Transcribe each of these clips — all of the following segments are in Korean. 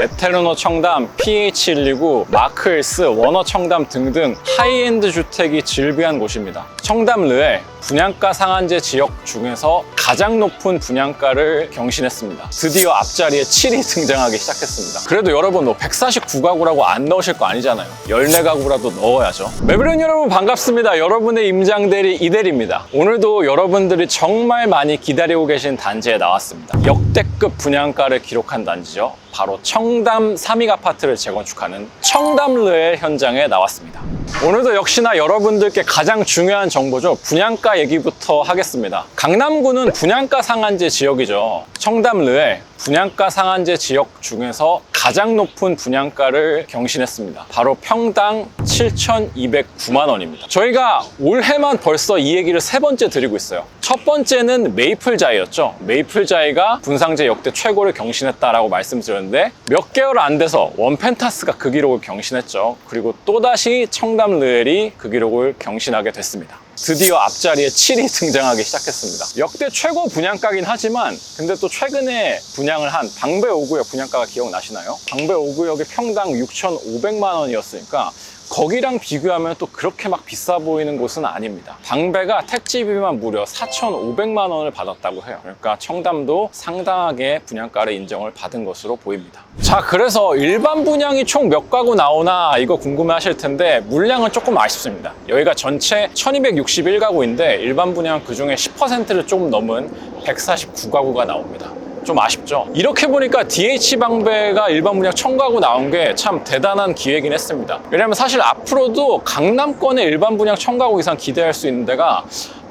메텔루노 청담, PH129, 마크일스, 워너 청담 등등 하이엔드 주택이 즐비한 곳입니다. 청담 르엘 분양가 상한제 지역 중에서 가장 높은 분양가를 경신했습니다. 드디어 앞자리에 7이 등장하기 시작했습니다. 그래도 여러분 149가구라고 안 넣으실 거 아니잖아요. 14가구라도 넣어야죠. 매부령 여러분 반갑습니다. 여러분의 임장대리 이대리입니다. 오늘도 여러분들이 정말 많이 기다리고 계신 단지에 나왔습니다. 역대급 분양가를 기록한 단지죠. 바로 청담 3익 아파트를 재건축하는 청담 르엘 현장에 나왔습니다. 오늘도 역시나 여러분들께 가장 중요한 정보죠. 분양가 얘기부터 하겠습니다. 강남구는 분양가 상한제 지역이죠. 청담 르엘 분양가 상한제 지역 중에서 가장 높은 분양가를 경신했습니다. 바로 평당 7,209만 원입니다. 저희가 올해만 벌써 이 얘기를 3번째 드리고 있어요. 첫 번째는 메이플자이였죠. 메이플자이가 분상제 역대 최고를 경신했다라고 말씀드렸는데 몇 개월 안 돼서 원펜타스가 그 기록을 경신했죠. 그리고 또다시 청담 르엘이 그 기록을 경신하게 됐습니다. 드디어 앞자리에 7이 등장하기 시작했습니다. 역대 최고 분양가긴 하지만 근데 또 최근에 분양을 한 방배 5구역 분양가가 기억나시나요? 방배 5구역의 평당 6,500만 원이었으니까 거기랑 비교하면 또 그렇게 막 비싸 보이는 곳은 아닙니다. 방배가 택지비만 무려 4,500만 원을 받았다고 해요. 그러니까 청담도 상당하게 분양가를 인정을 받은 것으로 보입니다. 자, 그래서 일반 분양이 총 몇 가구 나오나 이거 궁금해 하실 텐데 물량은 조금 아쉽습니다. 여기가 전체 1261가구인데 일반 분양 그중에 10%를 조금 넘은 149가구가 나옵니다. 좀 아쉽죠? 이렇게 보니까 DH방배가 일반 분양 1000가구 나온 게 참 대단한 기회긴 했습니다. 왜냐면 사실 앞으로도 강남권의 일반 분양 1000가구 이상 기대할 수 있는 데가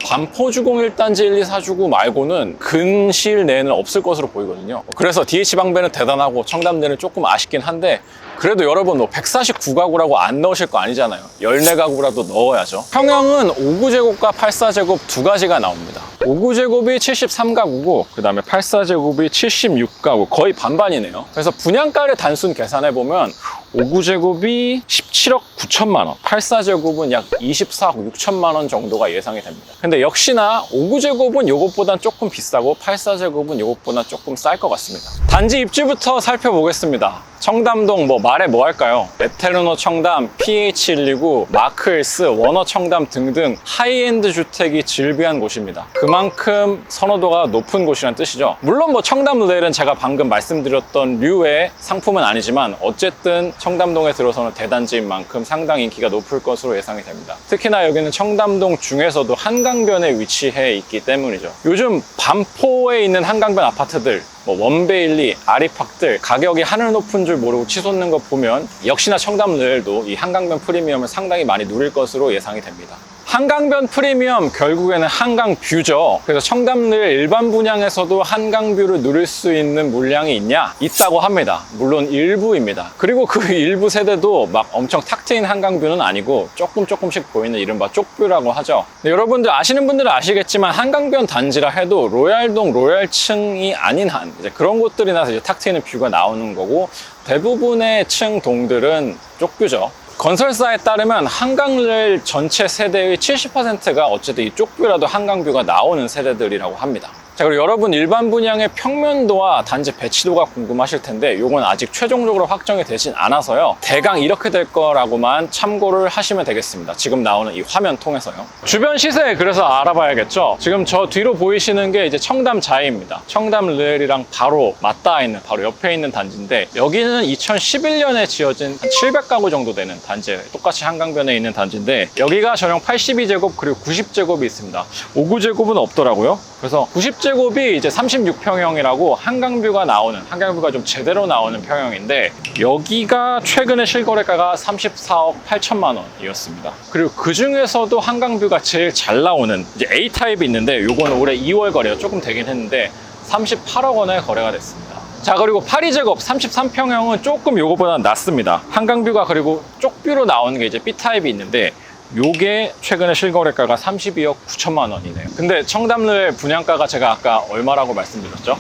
반포주공 1단지 1, 2, 4주구 말고는 근시일 내에는 없을 것으로 보이거든요. 그래서 DH방배는 대단하고 청담대는 조금 아쉽긴 한데 그래도 여러분 149가구라고 안 넣으실 거 아니잖아요. 14가구라도 넣어야죠. 평형은 5구제곱과 8사제곱 두 가지가 나옵니다. 5구제곱이 73가구고 그 다음에 8사제곱이 76가구, 거의 반반이네요. 그래서 분양가를 단순 계산해보면 5구제곱이 17억 9천만 원, 8사제곱은 약 24억 6천만 원 정도가 예상이 됩니다. 근데 역시나 5구제곱은 이것보단 조금 비싸고 8사제곱은 이것보다 조금 쌀 것 같습니다. 단지 입지부터 살펴보겠습니다. 청담동 말해 뭐 할까요? 메텔루노 청담, PH129, 마크일스, 워너 청담 등등 하이엔드 주택이 즐비한 곳입니다. 그만큼 선호도가 높은 곳이란 뜻이죠. 물론 청담 르엘은 제가 방금 말씀드렸던 류의 상품은 아니지만 어쨌든 청담동에 들어서는 대단지인 만큼 상당히 인기가 높을 것으로 예상이 됩니다. 특히나 여기는 청담동 중에서도 한강변에 위치해 있기 때문이죠. 요즘 반포에 있는 한강변 아파트들 원베일리, 아리팍들 가격이 하늘 높은 줄 모르고 치솟는 거 보면 역시나 청담 르엘도 이 한강변 프리미엄을 상당히 많이 누릴 것으로 예상이 됩니다. 한강변 프리미엄 결국에는 한강뷰죠. 그래서 청담 르엘 일반 분양에서도 한강뷰를 누릴 수 있는 물량이 있냐? 있다고 합니다. 물론 일부입니다. 그리고 그 일부 세대도 막 엄청 탁 트인 한강뷰는 아니고 조금씩 보이는 이른바 쪽뷰라고 하죠. 여러분들 아시는 분들은 아시겠지만 한강변 단지라 해도 로얄동 로얄층이 아닌 한 이제 그런 곳들이나 이제 탁 트이는 뷰가 나오는 거고 대부분의 층 동들은 쪽뷰죠. 건설사에 따르면 한강 르엘 전체 세대의 70%가 어쨌든 이 쪽뷰라도 한강뷰가 나오는 세대들이라고 합니다. 자, 그리고 여러분 일반 분양의 평면도와 단지 배치도가 궁금하실 텐데 이건 아직 최종적으로 확정이 되진 않아서요. 대강 이렇게 될 거라고만 참고를 하시면 되겠습니다. 지금 나오는 이 화면 통해서요. 주변 시세 그래서 알아봐야겠죠. 지금 저 뒤로 보이시는 게 이제 청담자이입니다. 청담 르엘이랑 바로 맞닿아 있는 바로 옆에 있는 단지인데 여기는 2011년에 지어진 한 700가구 정도 되는 단지예요. 똑같이 한강변에 있는 단지인데 여기가 전용 82제곱 그리고 90제곱이 있습니다. 5구제곱은 없더라고요. 그래서 90제곱이 이제 36평형이라고 한강뷰가 나오는, 한강뷰가 좀 제대로 나오는 평형인데 여기가 최근에 실거래가가 34억 8천만 원이었습니다. 그리고 그 중에서도 한강뷰가 제일 잘 나오는 이제 A타입이 있는데 요건 올해 2월 거래가 조금 되긴 했는데 38억 원에 거래가 됐습니다. 자, 그리고 82제곱 33평형은 조금 요거보다 낮습니다. 한강뷰가 그리고 쪽뷰로 나오는 게 이제 B타입이 있는데 요게 최근에 실거래가가 32억 9천만 원이네요. 근데 청담 르엘 분양가가 제가 아까 얼마라고 말씀드렸죠?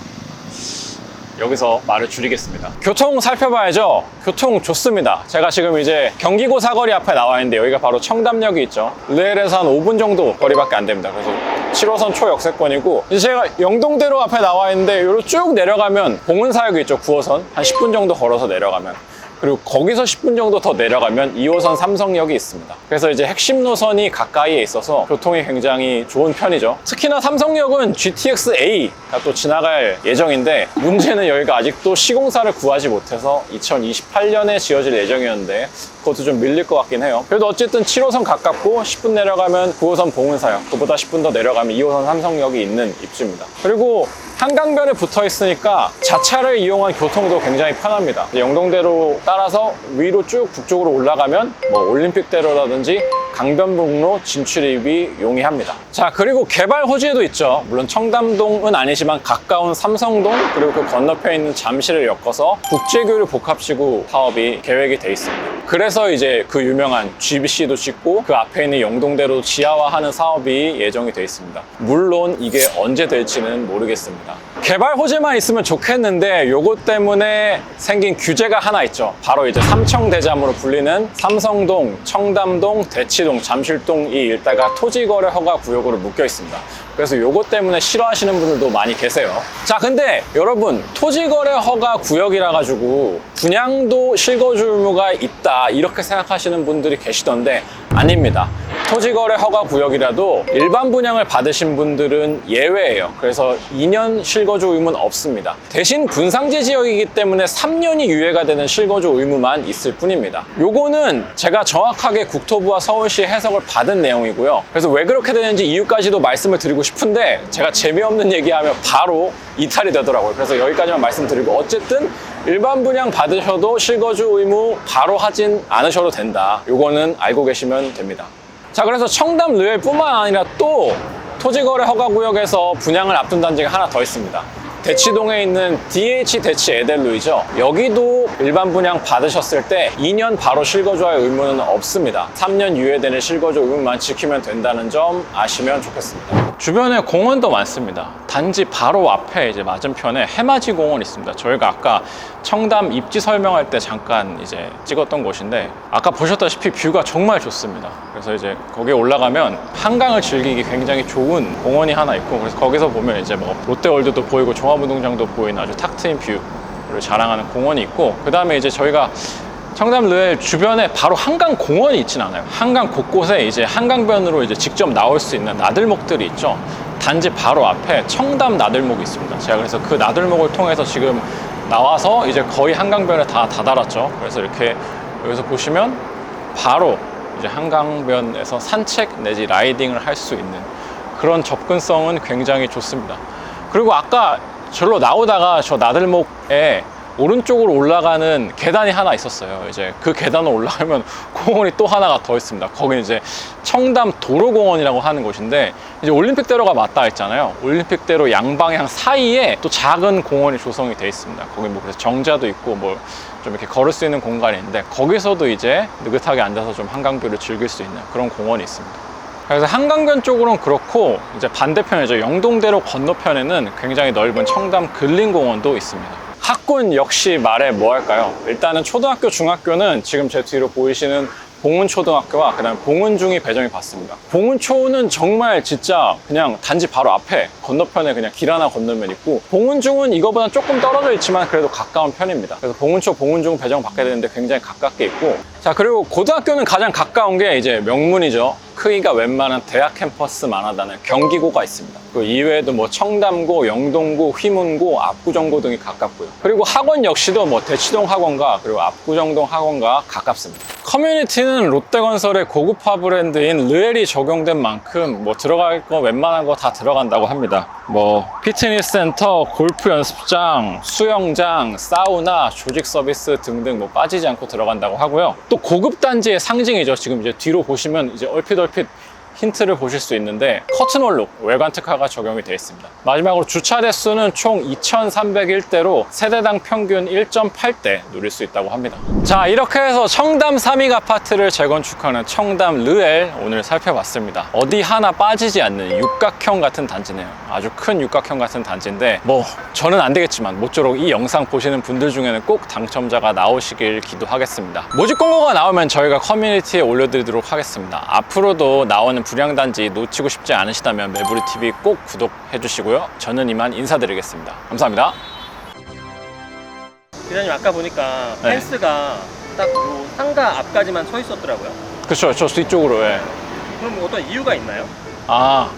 여기서 말을 줄이겠습니다. 교통 살펴봐야죠. 교통 좋습니다. 제가 지금 이제 경기고 사거리 앞에 나와 있는데 여기가 바로 청담역이 있죠. 르엘에서 한 5분 정도 거리밖에 안 됩니다. 그래서 7호선 초역세권이고, 이제 제가 영동대로 앞에 나와 있는데 여기로 쭉 내려가면 봉은사역이 있죠. 9호선 한 10분 정도 걸어서 내려가면, 그리고 거기서 10분 정도 더 내려가면 2호선 삼성역이 있습니다. 그래서 이제 핵심 노선이 가까이에 있어서 교통이 굉장히 좋은 편이죠. 특히나 삼성역은 GTX-A가 또 지나갈 예정인데, 문제는 여기가 아직도 시공사를 구하지 못해서 2028년에 지어질 예정이었는데 그것도 좀 밀릴 것 같긴 해요. 그래도 어쨌든 7호선 가깝고 10분 내려가면 9호선 봉은사역, 그보다 10분 더 내려가면 2호선 삼성역이 있는 입지입니다. 그리고 한강변에 붙어 있으니까 자차를 이용한 교통도 굉장히 편합니다. 영동대로 따라서 위로 쭉 북쪽으로 올라가면 뭐 올림픽대로라든지 강변북로 진출입이 용이합니다. 자, 그리고 개발 호재도 있죠. 물론 청담동은 아니지만 가까운 삼성동, 그리고 그 건너편에 있는 잠실을 엮어서 국제교류 복합지구 사업이 계획이 돼 있습니다. 그래서 이제 그 유명한 GBC도 짓고 그 앞에 있는 영동대로 지하화하는 사업이 예정이 돼 있습니다. 물론 이게 언제 될지는 모르겠습니다. 개발 호재만 있으면 좋겠는데 요것 때문에 생긴 규제가 하나 있죠. 바로 이제 삼청대잠으로 불리는 삼성동, 청담동, 대치동, 잠실동 이 일대가 토지거래 허가 구역으로 묶여 있습니다. 그래서 요것 때문에 싫어하시는 분들도 많이 계세요. 자, 근데 여러분, 토지거래 허가 구역이라 가지고 분양도 실거주 의무가 있다 이렇게 생각하시는 분들이 계시던데 아닙니다. 토지거래 허가 구역이라도 일반 분양을 받으신 분들은 예외예요. 그래서 2년 실거주 의무는 없습니다. 대신 분상제 지역이기 때문에 3년이 유예가 되는 실거주 의무만 있을 뿐입니다. 요거는 제가 정확하게 국토부와 서울시 해석을 받은 내용이고요. 그래서 왜 그렇게 되는지 이유까지도 말씀을 드리고 싶은데 제가 재미없는 얘기하면 바로 이탈이 되더라고요. 그래서 여기까지만 말씀드리고, 어쨌든 일반 분양 받으셔도 실거주 의무 바로 하진 않으셔도 된다. 요거는 알고 계시면 됩니다. 자, 그래서 청담 르엘뿐만 아니라 또 토지거래 허가구역에서 분양을 앞둔 단지가 하나 더 있습니다. 대치동에 있는 DH 대치 에델루이죠. 여기도 일반 분양 받으셨을 때 2년 바로 실거주할 의무는 없습니다. 3년 유예되는 실거주 의무만 지키면 된다는 점 아시면 좋겠습니다. 주변에 공원도 많습니다. 단지 바로 앞에 이제 맞은편에 해맞이 공원이 있습니다. 저희가 아까 청담 입지 설명할 때 잠깐 이제 찍었던 곳인데, 아까 보셨다시피 뷰가 정말 좋습니다. 그래서 이제 거기에 올라가면 한강을 즐기기 굉장히 좋은 공원이 하나 있고, 그래서 거기서 보면 이제 뭐 롯데월드도 보이고 종합운동장도 보이는 아주 탁 트인 뷰를 자랑하는 공원이 있고, 그 다음에 이제 저희가 청담 르엘 주변에 바로 한강 공원이 있진 않아요. 한강 곳곳에 이제 한강변으로 이제 직접 나올 수 있는 나들목들이 있죠. 단지 바로 앞에 청담 나들목이 있습니다. 제가 그래서 그 나들목을 통해서 지금 나와서 이제 거의 한강변에 다 다다랐죠. 그래서 이렇게 여기서 보시면 바로 이제 한강변에서 산책 내지 라이딩을 할 수 있는 그런 접근성은 굉장히 좋습니다. 그리고 아까 절로 나오다가 저 나들목에 오른쪽으로 올라가는 계단이 하나 있었어요. 이제 그 계단을 올라가면 공원이 또 하나가 더 있습니다. 거기는 이제 청담 도로공원이라고 하는 곳인데, 이제 올림픽대로가 맞닿아 있잖아요. 올림픽대로 양방향 사이에 또 작은 공원이 조성이 돼 있습니다. 거기 뭐 그래서 정자도 있고 뭐 좀 이렇게 걸을 수 있는 공간이 있는데, 거기서도 이제 느긋하게 앉아서 좀 한강뷰를 즐길 수 있는 그런 공원이 있습니다. 그래서 한강변 쪽으로는 그렇고, 이제 반대편이죠. 영동대로 건너편에는 굉장히 넓은 청담 근린공원도 있습니다. 학군 역시 말해 뭐 할까요? 일단은 초등학교, 중학교는 지금 제 뒤로 보이시는 봉은초등학교와 그 다음에 봉은중이 배정이 받습니다. 봉은초는 정말 진짜 그냥 단지 바로 앞에 건너편에 그냥 길 하나 건너면 있고, 봉은중은 이거보다 조금 떨어져 있지만 그래도 가까운 편입니다. 그래서 봉은초, 봉은중 배정 받게 되는데 굉장히 가깝게 있고, 자, 그리고 고등학교는 가장 가까운 게 이제 명문이죠. 크기가 웬만한 대학 캠퍼스만 하다는 경기고가 있습니다. 그 이외에도 뭐 청담고, 영동고, 휘문고, 압구정고 등이 가깝고요. 그리고 학원 역시도 뭐 대치동 학원과 그리고 압구정동 학원과 가깝습니다. 커뮤니티는 롯데건설의 고급화 브랜드인 르엘이 적용된 만큼 뭐 들어갈 거 웬만한 거 다 들어간다고 합니다. 뭐 피트니스 센터, 골프 연습장, 수영장, 사우나, 조직 서비스 등등 뭐 빠지지 않고 들어간다고 하고요. 또 고급 단지의 상징이죠. 지금 이제 뒤로 보시면 이제 얼핏 힌트를 보실 수 있는데 커튼홀 룩 외관 특화가 적용이 되어 있습니다. 마지막으로 주차 대수는 총 2,301대로 세대당 평균 1.8대 누릴 수 있다고 합니다. 자, 이렇게 해서 청담 삼익 아파트를 재건축하는 청담 르엘 오늘 살펴봤습니다. 어디 하나 빠지지 않는 육각형 같은 단지네요. 아주 큰 육각형 같은 단지인데 뭐 저는 안 되겠지만 모쪼록 이 영상 보시는 분들 중에는 꼭 당첨자가 나오시길 기도하겠습니다. 모집 공고가 나오면 저희가 커뮤니티에 올려드리도록 하겠습니다. 앞으로도 나오는 분양단지 놓치고 싶지 않으시다면 매부리TV 꼭 구독해 주시고요. 저는 이만 인사드리겠습니다. 감사합니다. 기자님 아까 보니까 네. 펜스가 딱 요 상가 앞까지만 서 있었더라고요. 그렇죠. 저 뒤쪽으로. 예. 그럼 어떤 이유가 있나요?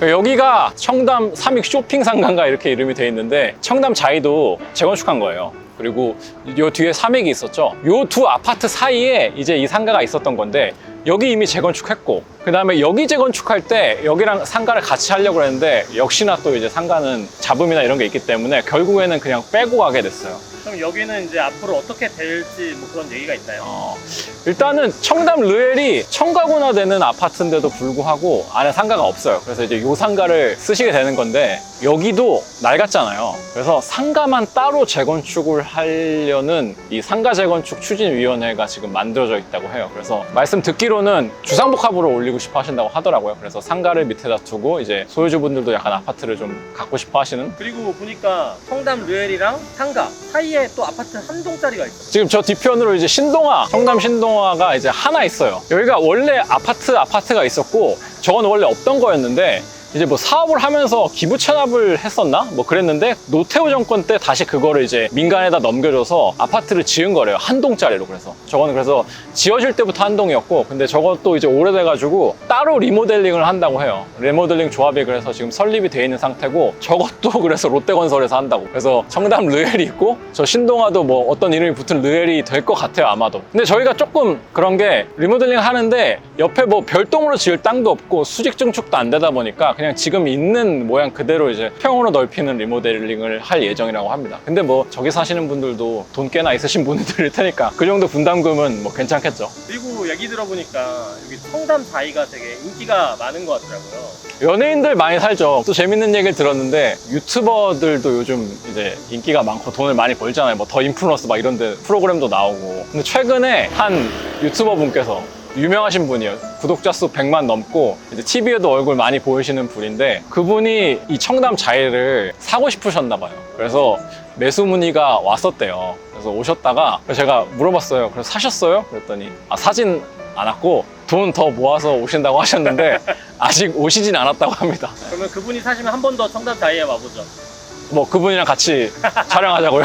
여기가 청담 삼익 쇼핑 상가인가 이렇게 이름이 돼 있는데 청담 자이도 재건축한 거예요. 그리고 요 뒤에 삼익이 있었죠. 요 두 아파트 사이에 이제 이 상가가 있었던 건데 여기 이미 재건축했고 그 다음에 여기 재건축할 때 여기랑 상가를 같이 하려고 했는데 역시나 또 이제 상가는 잡음이나 이런 게 있기 때문에 결국에는 그냥 빼고 가게 됐어요. 그럼 여기는 이제 앞으로 어떻게 될지 뭐 그런 얘기가 있나요? 일단은 청담 르엘이 청가군화되는 아파트인데도 불구하고 안에 상가가 없어요. 그래서 이제 요 상가를 쓰시게 되는 건데 여기도 낡았잖아요. 그래서 상가만 따로 재건축을 하려는 이 상가 재건축 추진위원회가 지금 만들어져 있다고 해요. 그래서 말씀 듣기로는 주상복합으로 올리고 싶어 하신다고 하더라고요. 그래서 상가를 밑에다 두고 이제 소유주분들도 약간 아파트를 좀 갖고 싶어 하시는. 그리고 보니까 청담 르엘이랑 상가 사이에 또 아파트 한 동짜리가 있어요. 지금 저 뒤편으로 이제 신동아, 청담 신동아가 이제 하나 있어요. 여기가 원래 아파트가 있었고 저건 원래 없던 거였는데 이제 뭐 사업을 하면서 기부 체납을 했었나? 뭐 그랬는데 노태우 정권 때 다시 그거를 이제 민간에다 넘겨줘서 아파트를 지은 거래요. 한 동짜리로. 그래서 저거는 그래서 지어질 때부터 한 동이었고 근데 저것도 이제 오래돼가지고 따로 리모델링을 한다고 해요. 리모델링 조합이 그래서 지금 설립이 돼 있는 상태고 저것도 그래서 롯데건설에서 한다고. 그래서 청담 르엘이 있고 저 신동아도 뭐 어떤 이름이 붙은 르엘이 될 것 같아요 아마도. 근데 저희가 조금 그런 게 리모델링 하는데 옆에 뭐 별동으로 지을 땅도 없고 수직 증축도 안 되다 보니까 그냥 지금 있는 모양 그대로 이제 평으로 넓히는 리모델링을 할 예정이라고 합니다. 근데 뭐 저기 사시는 분들도 돈 꽤나 있으신 분들일 테니까 그 정도 분담금은 뭐 괜찮겠죠. 그리고 얘기 들어보니까 여기 청담 자이가 되게 인기가 많은 것 같더라고요. 연예인들 많이 살죠. 또 재밌는 얘기를 들었는데 유튜버들도 요즘 이제 인기가 많고 돈을 많이 벌잖아요. 뭐 더 인플루언스 막 이런 데 프로그램도 나오고. 근데 최근에 한 유튜버 분께서 유명하신 분이에요. 구독자 수 100만 넘고 이제 TV에도 얼굴 많이 보이시는 분인데 그분이 이 청담 자이를 사고 싶으셨나 봐요. 그래서 매수 문의가 왔었대요. 그래서 오셨다가 제가 물어봤어요. 그래서 사셨어요? 그랬더니 사진 않았고 돈 더 모아서 오신다고 하셨는데 아직 오시진 않았다고 합니다. 그러면 그분이 사시면 한 번 더 청담 자이에 와보죠. 뭐 그분이랑 같이 촬영하자고요.